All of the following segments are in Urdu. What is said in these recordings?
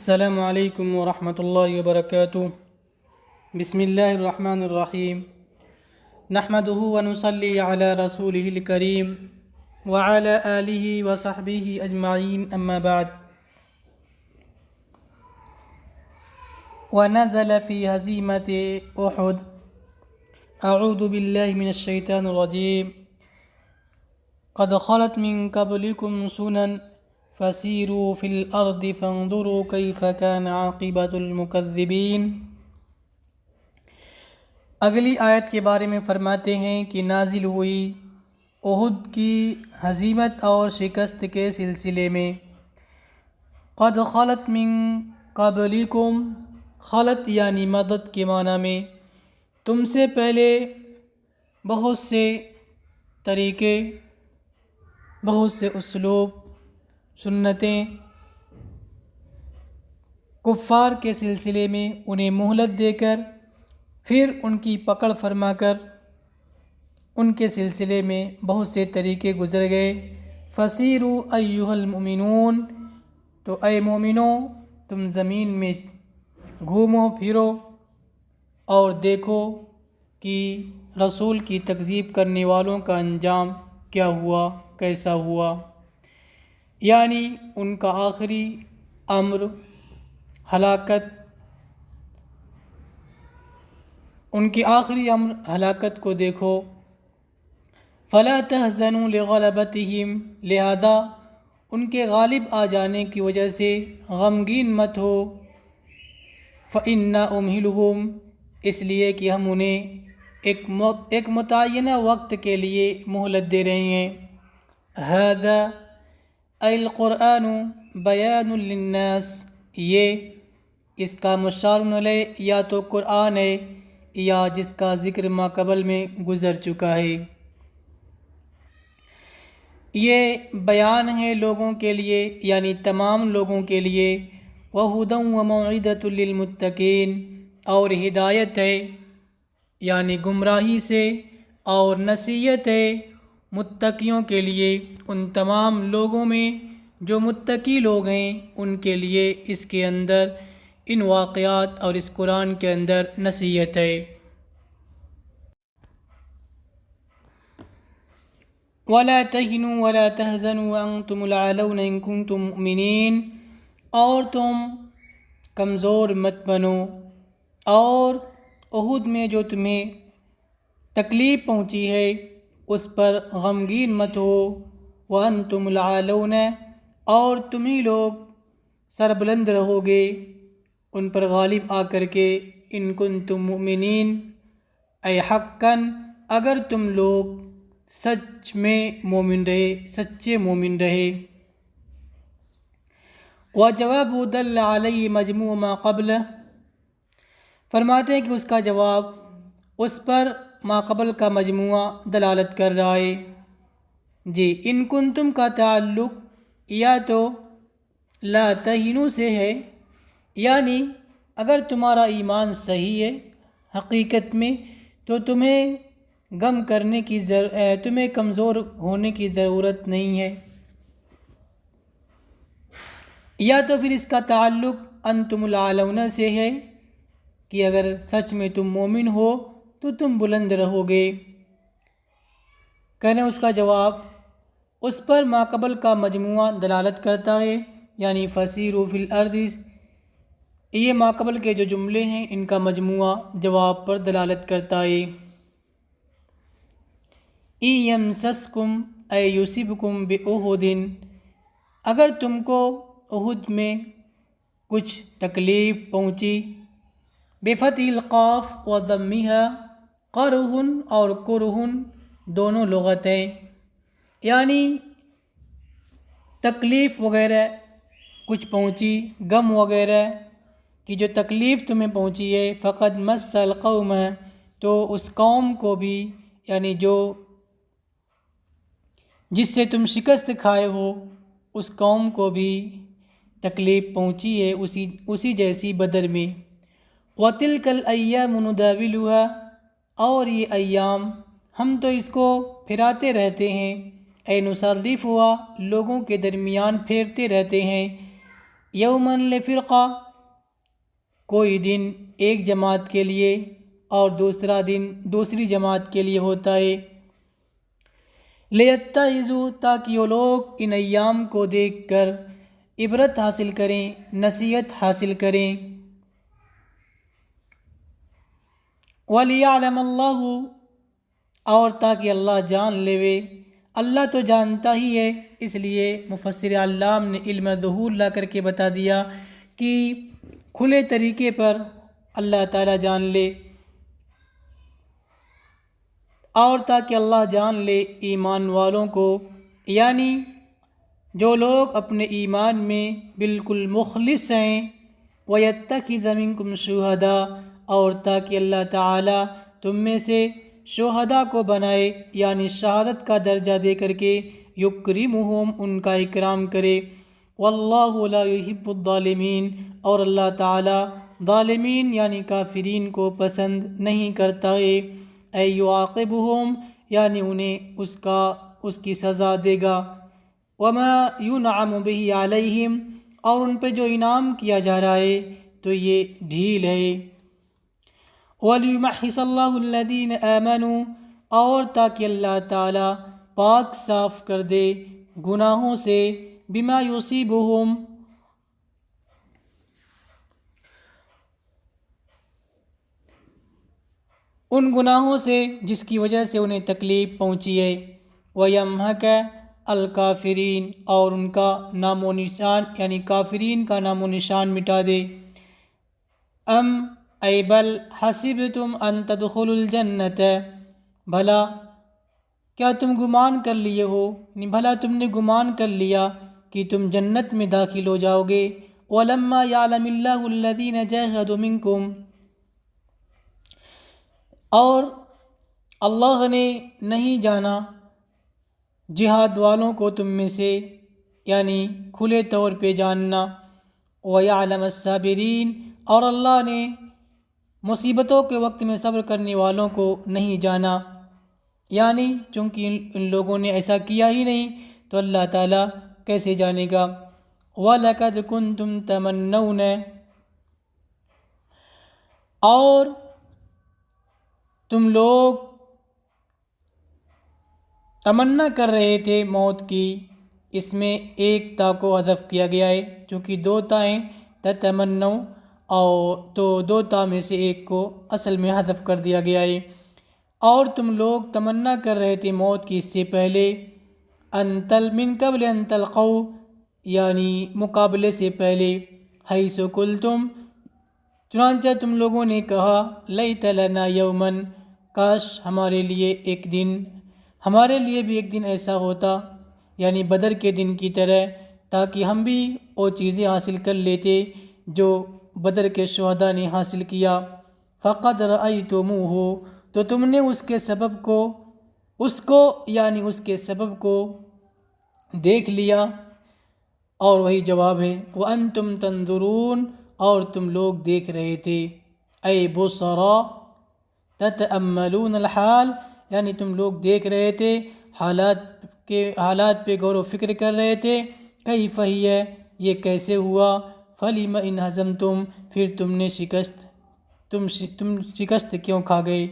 السلام علیکم ورحمۃ اللہ وبرکاتہ۔ بسم اللہ الرحمن الرحیم، نحمدہ ونصلی علی رسولہ الکریم وعلی آلہ وصحبہ اجمعین، اما بعد۔ ونزل فی ہزیمۃ احد، اعوذ باللہ من الشیطان الرجیم، قد خلت من قبلکم سنن فسیروا فی الارض فانظروا کیف کان عاقبۃ المکذبین۔ اگلی آیت کے بارے میں فرماتے ہیں کہ نازل ہوئی احد کی ہزیمت اور شکست کے سلسلے میں۔ قد خلت من قبلکم، خلت یعنی مدد کے معنی میں، تم سے پہلے بہت سے طریقے، بہت سے اسلوب، سنتیں کفار کے سلسلے میں انہیں مہلت دے کر پھر ان کی پکڑ فرما کر ان کے سلسلے میں بہت سے طریقے گزر گئے۔ فسیروا ایھا المؤمنون، تو اے مومنوں تم زمین میں گھومو پھرو اور دیکھو کہ رسول کی تکذیب کرنے والوں کا انجام کیا ہوا، کیسا ہوا، یعنی ان کا آخری امر ہلاکت، ان کی آخری امر ہلاکت کو دیکھو۔ فلا تحزنوا لغلبتہم، لہذا ان کے غالب آ جانے کی وجہ سے غمگین مت ہو۔ فإنا أمهلهم، اس لیے کہ ہم انہیں ایک متعینہ وقت کے لیے مہلت دے رہے ہیں۔ ھذا ای القرآن بیان للناس، یہ اس کا مشار علیہ یا تو قرآن ہے یا جس کا ذکر ما قبل میں گزر چکا ہے۔ یہ بیان ہے لوگوں کے لیے، یعنی تمام لوگوں کے لیے۔ وَھُدًى وَمَوْعِظَةٌ لِّلْمُتَّقِينَ، اور ہدایت ہے یعنی گمراہی سے، اور نصیحت ہے متقیوں کے لیے، ان تمام لوگوں میں جو متقی لوگ ہیں ان کے لیے اس کے اندر، ان واقعات اور اس قرآن کے اندر نصیحت ہے۔ وَلَا تَهِنُوا وَلَا تَحْزَنُوا وَأَنْتُمُ الْأَعْلَوْنَ إِن كُنتُم مُؤْمِنِينَ، اور تم کمزور مت بنو، اور احد میں جو تمہیں تکلیف پہنچی ہے اس پر غمگین مت ہو۔ وَأَنْتُمُ الْأَعْلَوْنَ، اور تم ہی لوگ سربلند رہو گے ان پر غالب آ کر کے۔ ان کنتم مؤمنین، اے حقاً اگر تم لوگ سچ میں مومن رہے، سچے مومن رہے۔ وجواب دل علیہ مجموع ما قبلہ، فرماتے ہیں کہ اس کا جواب اس پر ما قبل کا مجموعہ دلالت کر رہا ہے۔ جی، ان کنتم کا تعلق یا تو لا تہینوا سے ہے، یعنی اگر تمہارا ایمان صحیح ہے حقیقت میں تو تمہیں غم کرنے کی تمہیں کمزور ہونے کی ضرورت نہیں ہے، یا تو پھر اس کا تعلق انتم العالون سے ہے کہ اگر سچ میں تم مومن ہو تو تم بلند رہو گے۔ کہنے اس کا جواب اس پر ما قبل کا مجموعہ دلالت کرتا ہے، یعنی فسیروا فی الارض، یہ ما قبل کے جو جملے ہیں ان کا مجموعہ جواب پر دلالت کرتا ہے۔ ان یمسسکم ای یصبکم بأحد، اگر تم کو احد میں کچھ تکلیف پہنچی، بفتح القاف وضمها، قرح اور کرہ دونوں لغت ہیں، یعنی تکلیف وغیرہ کچھ پہنچی، غم وغیرہ کی جو تکلیف تمہیں پہنچی ہے، فقد مس القوم، تو اس قوم کو بھی، یعنی جس سے تم شکست کھائے ہو اس قوم کو بھی تکلیف پہنچی ہے اسی جیسی بدر میں۔ وَتِلْكَ الْأَيَّامُ نُدَاوِلُهَا، اور یہ ایام ہم تو اس کو پھراتے رہتے ہیں، اے نصرفها، لوگوں کے درمیان پھیرتے رہتے ہیں، یومن لفرقہ، کوئی دن ایک جماعت کے لیے اور دوسرا دن دوسری جماعت کے لیے ہوتا ہے، لیتعظوا، تاکہ وہ لوگ ان ایام کو دیکھ کر عبرت حاصل کریں، نصیحت حاصل کریں، وَلِيَعْلَمَ اللَّهُ، اور تاکہ اللہ جان لے، اللہ تو جانتا ہی ہے، اس لیے مفسر علام نے علم ظہور لا کر کے بتا دیا کہ کھلے طریقے پر اللہ تعالیٰ جان لے، اور تاکہ اللہ جان لے ایمان والوں کو، یعنی جو لوگ اپنے ایمان میں بالکل مخلص ہیں، وَيَتَّخِذَ مِنكُمْ شُهَدَاءَ، اور تاکہ اللہ تعالیٰ تم میں سے شہداء کو بنائے، یعنی شہادت کا درجہ دے کر کے یکرمہم، ان کا اکرام کرے، واللہ لا يحب الظالمین، اور اللہ تعالیٰ ظالمین یعنی کافرین کو پسند نہیں کرتا ہے، اے یعاقبہم، یعنی انہیں اس کی سزا دے گا، وما ينعم به علیہم، اور ان پہ جو انعام کیا جا رہا ہے تو یہ ڈھیل ہے، وَلِيُمَحِّصَ اللَّهُ الَّذِينَ آمَنُوا، اور تاکہ اللہ تعالیٰ پاک صاف کر دے گناہوں سے، بما یصیبہم، ان گناہوں سے جس کی وجہ سے انہیں تکلیف پہنچی ہے، وَيَمْحَقَ الکافرین، اور ان کا نام و نشان یعنی کافرین کا نام و نشان مٹا دے، ای بل حسبتم ان تدخلوا الجنت، بھلا کیا تم گمان کر لیے ہو، بھلا تم نے گمان کر لیا کہ تم جنت میں داخل ہو جاؤ گے، ولما یعلم اللہ الذین جاہدوا منکم، اور اللہ نے نہیں جانا جہاد والوں کو تم میں سے، یعنی کھلے طور پہ جاننا، وَيَعْلَمَ الصَّابِرِينَ، اور اللہ نے مصیبتوں کے وقت میں صبر کرنے والوں کو نہیں جانا، یعنی چونکہ ان لوگوں نے ایسا کیا ہی نہیں تو اللہ تعالیٰ کیسے جانے گا، وَلَقَدْ كُنْتُمْ تَمَنَّوْنَ، اور تم لوگ تمنا کر رہے تھے موت کی، اس میں ایک تا کو حذف کیا گیا ہے، چونکہ دو تائیں تتمنو، اور تو دو تا میں سے ایک کو اصل میں حذف کر دیا گیا ہے، اور تم لوگ تمنا کر رہے تھے موت کی اس سے پہلے، من قبل ان تلقوا، یعنی مقابلے سے پہلے، حیث قلتم، چنانچہ تم لوگوں نے کہا، لیت لنا یومن، کاش ہمارے لیے ایک دن، ہمارے لیے بھی ایک دن ایسا ہوتا، یعنی بدر کے دن کی طرح، تاکہ ہم بھی وہ چیزیں حاصل کر لیتے جو بدر کے شہداء نے حاصل کیا، فقد رأیتموہ، تو تم نے اس کے سبب کو دیکھ لیا، اور وہی جواب ہے، وَأَنْتُمْ تَنْظُرُونَ، اور تم لوگ دیکھ رہے تھے، اے بصرا تتأملون الحال، یعنی تم لوگ دیکھ رہے تھے، حالات پہ غور و فکر کر رہے تھے، کیف ہی، یہ کیسے ہوا، فلم ان ہزمتم، پھر تم شکست کیوں کھا گئے،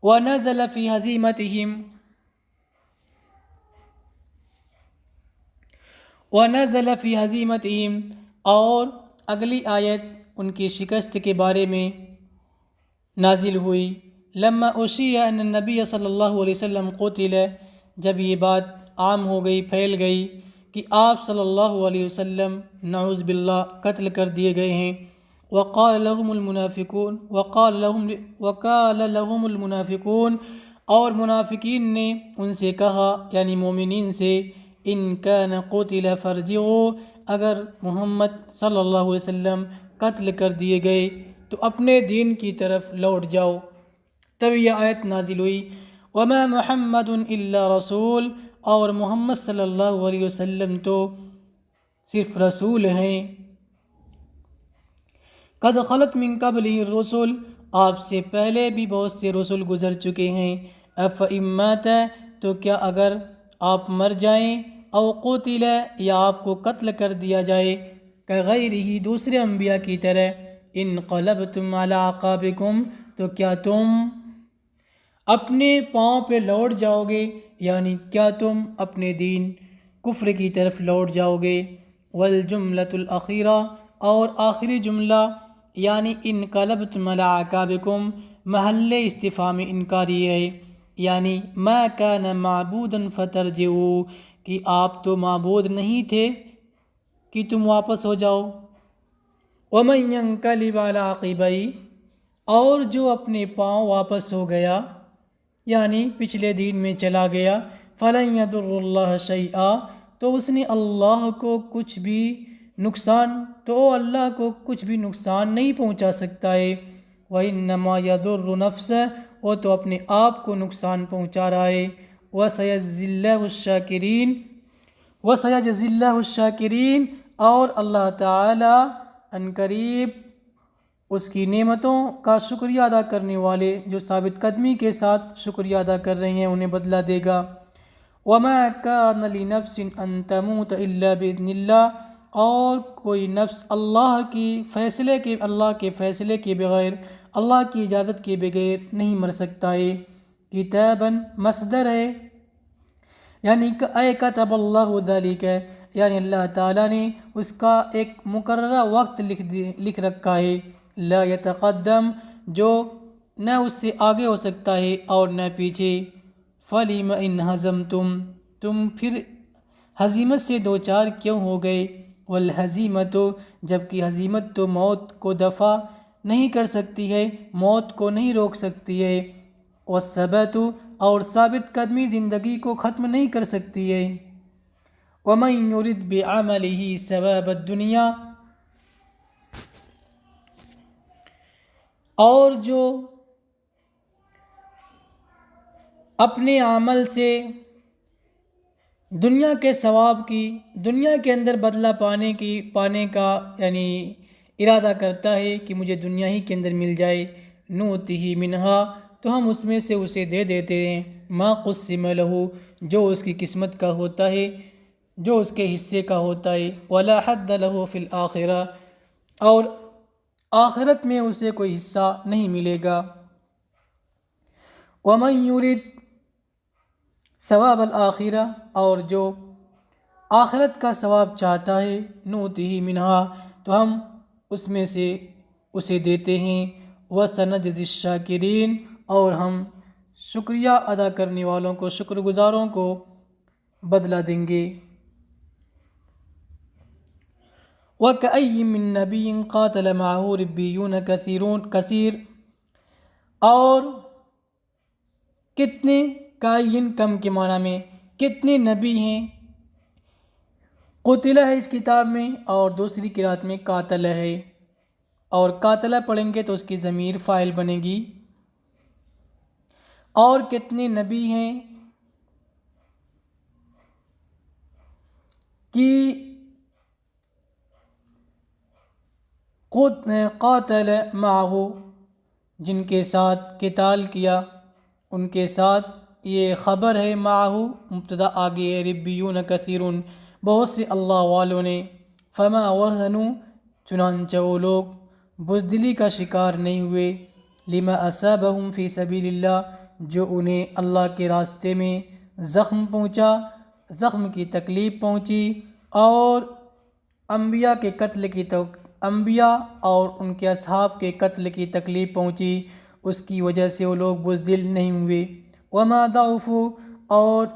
ونزل فی ہزیمتہم، اور اگلی آیت ان کی شکست کے بارے میں نازل ہوئی، لما اشیع ان النبی صلی اللہ علیہ وسلم قتل، جب یہ بات عام ہو گئی، پھیل گئی کہ آپ صلی اللہ علیہ وسلم نعوذ باللہ قتل کر دیے گئے ہیں، وقال لهم المنافقون، اور منافقین نے ان سے کہا، یعنی مومنین سے، ان کان قتل فرجعوا، اگر محمد صلی اللہ علیہ وسلم قتل کر دیے گئے تو اپنے دین کی طرف لوٹ جاؤ، تب یہ آیت نازل ہوئی، وما محمد الا رسول، اور محمد صلی اللہ علیہ وسلم تو صرف رسول ہیں، قد خلت من قبلہ الرسل، آپ سے پہلے بھی بہت سے رسول گزر چکے ہیں، افإن مات، تو کیا اگر آپ مر جائیں، او قتل، یا آپ کو قتل کر دیا جائے، کغیرہ دوسرے انبیاء کی طرح انقلبتم علی اعقابکم تو کیا تم اپنے پاؤں پہ لوٹ جاؤ گے، یعنی کیا تم اپنے دین کفر کی طرف لوٹ جاؤ گے۔ والجملۃ الاخیرہ اور آخری جملہ یعنی انقلبتم علی اعقابکم محل استفہام انکاری ہے، یعنی ما کان معبودا فترجعوا کہ آپ تو معبود نہیں تھے کہ تم واپس ہو جاؤ۔ ومن ينقلب على عقبیہ اور جو اپنے پاؤں واپس ہو گیا یعنی پچھلے دین میں چلا گیا، فلن يضر اللہ شیئا تو اس نے اللہ کو کچھ بھی نقصان نہیں پہنچا سکتا ہے۔ وَإِنَّمَا يَضُرُّ نَفْسَهُ وہ تو اپنے آپ کو نقصان پہنچا رہا ہے۔ وَسَيَجْزِي اللَّهُ الشَّاكِرِينَ اور اللہ تعالی عنقریب اس کی نعمتوں کا شکریہ ادا کرنے والے جو ثابت قدمی کے ساتھ شکریہ ادا کر رہے ہیں انہیں بدلہ دے گا۔ وَمَا كَانَ لِنَفْسٍ أَن تَمُوتَ إِلَّا بِإِذْنِ اللَّهِ اور کوئی نفس اللہ کے فیصلے کے بغیر، اللہ کی اجازت کے بغیر نہیں مر سکتا ہے۔ کتاباً مصدر ہے یعنی اے کتب اللہ ذالک یعنی اللہ تعالیٰ نے اس کا ایک مقررہ وقت لکھ رکھا ہے۔ لا یتقدم جو نہ اس سے آگے ہو سکتا ہے اور نہ پیچھے۔ فَلِمَ إِنْ هَزَمْتُمْ تم پھر ہزیمت سے دوچار کیوں ہو گئے؟ وَالْهَزِيمَةُ جبکہ ہزیمت تو موت کو دفع نہیں کر سکتی ہے، موت کو نہیں روک سکتی ہے۔ وَالثَّبَاتُ اور ثابت قدمی زندگی کو ختم نہیں کر سکتی ہے۔ وَمَن يُرِدْ بِعَمَلِهِ ثَوَابَ الدُّنْيَا اور جو اپنے عمل سے دنیا کے ثواب کی، دنیا کے اندر بدلہ پانے کا یعنی ارادہ کرتا ہے کہ مجھے دنیا ہی کے اندر مل جائے، نُؤْتِهِ مِنْهَا تو ہم اس میں سے اسے دے دیتے ہیں، ما قسم له جو اس کی قسمت کا ہوتا ہے، جو اس کے حصے کا ہوتا ہے، ولا حد له فی الآخرہ اور آخرت میں اسے کوئی حصہ نہیں ملے گا۔ ومن یرد ثواب الآخرہ اور جو آخرت کا ثواب چاہتا ہے، نُؤْتِهِ مِنْهَا تو ہم اس میں سے اسے دیتے ہیں، وَسَنَجْزِي الشَّاكِرِينَ اور ہم شکریہ ادا کرنے والوں کو، شکر گزاروں کو بدلہ دیں گے۔ وَكَأَيٍّ مِّن نَّبِيٍّ قَاتَلَ مَعَهُ رِبِّيُّونَ كَثِيرٌ اور کتنے کائین کم کے معنی میں کتنے نبی ہیں، قتلہ ہے اس کتاب میں اور دوسری قرأت میں قاتل ہے، اور قاتلہ پڑھیں گے تو اس کی ضمیر فاعل بنے گی۔ اور کتنے نبی ہیں کہ قاتل معه جن کے ساتھ قتال کیا، ان کے ساتھ یہ خبر ہے، معه مبتدا آگے ہے، ربیون کثیر بہت سے اللہ والوں نے، فما وهنوا چنانچہ وہ لوگ بزدلی کا شکار نہیں ہوئے، لما اصابهم فی سبیل اللہ جو انہیں اللہ کے راستے میں زخم پہنچا، زخم کی تکلیف پہنچی، اور انبیاء اور ان کے اصحاب کے قتل کی تکلیف پہنچی، اس کی وجہ سے وہ لوگ بزدل نہیں ہوئے۔ وما ضعفوا اور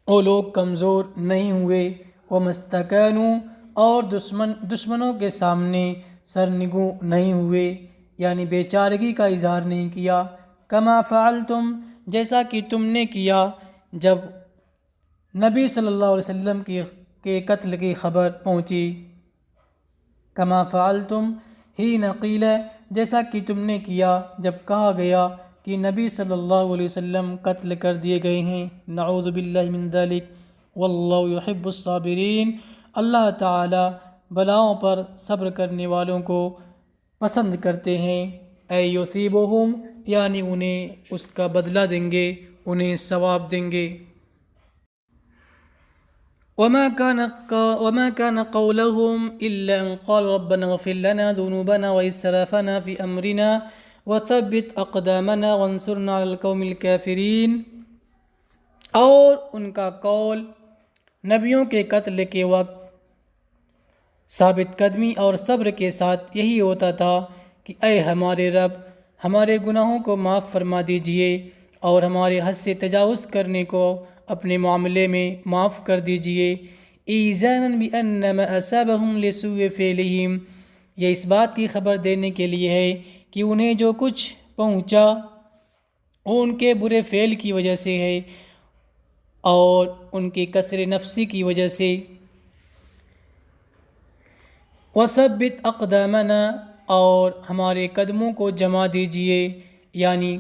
وہ لوگ کمزور نہیں ہوئے، وما استکانوا اور دشمنوں کے سامنے سرنگوں نہیں ہوئے، یعنی بے چارگی کا اظہار نہیں کیا۔ کما فعلتم جیسا کہ تم نے کیا جب نبی صلی اللہ علیہ وسلم کے قتل کی خبر پہنچی۔ کما فعلتم حین قیل جیسا کہ تم نے کیا جب کہا گیا کہ نبی صلی اللہ علیہ وسلم قتل کر دیے گئے ہیں، نعوذ باللہ من ذلک، واللہ یحب الصابرین اللہ تعالی بلاؤں پر صبر کرنے والوں کو پسند کرتے ہیں۔ اے یثیبہم یعنی انہیں اس کا بدلہ دیں گے، انہیں ثواب دیں گے۔ وما كان قولهم إلا أن قال ربنا اغفر لنا ذنوبنا وإسرافنا في أمرنا وثبت أقدامنا وانصرنا على القوم الكافرين. اور ان کا قول نبیوں کے قتل کے وقت ثابت قدمی اور صبر کے ساتھ یہی ہوتا تھا کہ اے ہمارے رب، ہمارے گناہوں کو معاف فرما دیجئے اور ہمارے حد سے تجاوز کرنے کو اپنے معاملے میں معاف کر دیجئے. ایذانا بأن ما اصابهم لسوء فعلهم، یہ اس بات کی خبر دینے کے لیے ہے کہ انہیں جو کچھ پہنچا وہ ان کے برے فعل کی وجہ سے ہے اور ان کی کسر نفسی کی وجہ سے. وثبت اقدامنا، اور ہمارے قدموں کو جما دیجئے یعنی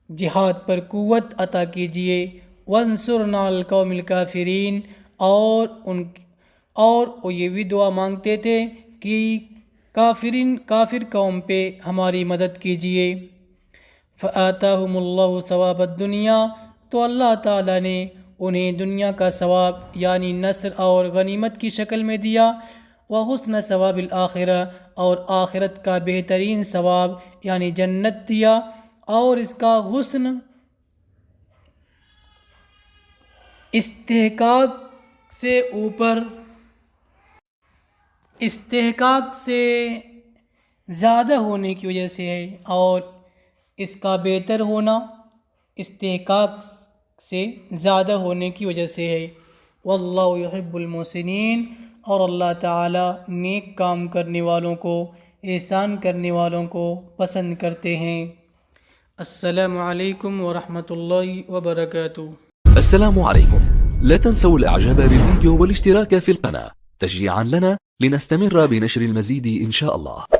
جہاد پر قوت عطا کیجئے. وانصرنا علی القوم الکافرین، اور وہ یہ بھی دعا مانگتے تھے کہ کافر قوم پہ ہماری مدد کیجئے. فآتاہم اللہ ثواب الدنیا، تو اللہ تعالیٰ نے انہیں دنیا کا ثواب یعنی نصر اور غنیمت کی شکل میں دیا. وحسن ثواب الآخرہ، اور آخرت کا بہترین ثواب یعنی جنت دیا. اور اس کا حسن استحقاق سے زیادہ ہونے کی وجہ سے ہے، اور اس کا بہتر ہونا استحقاق سے زیادہ ہونے کی وجہ سے ہے. واللہ یحب المحسنین، اور اللہ تعالیٰ نیک کام کرنے والوں کو، احسان کرنے والوں کو پسند کرتے ہیں. السلام علیکم ورحمۃ اللہ وبرکاتہ. السلام عليكم. لا تنسوا الاعجاب بالفيديو والاشتراك في القناة تشجيعا لنا لنستمر بنشر المزيد إن شاء الله.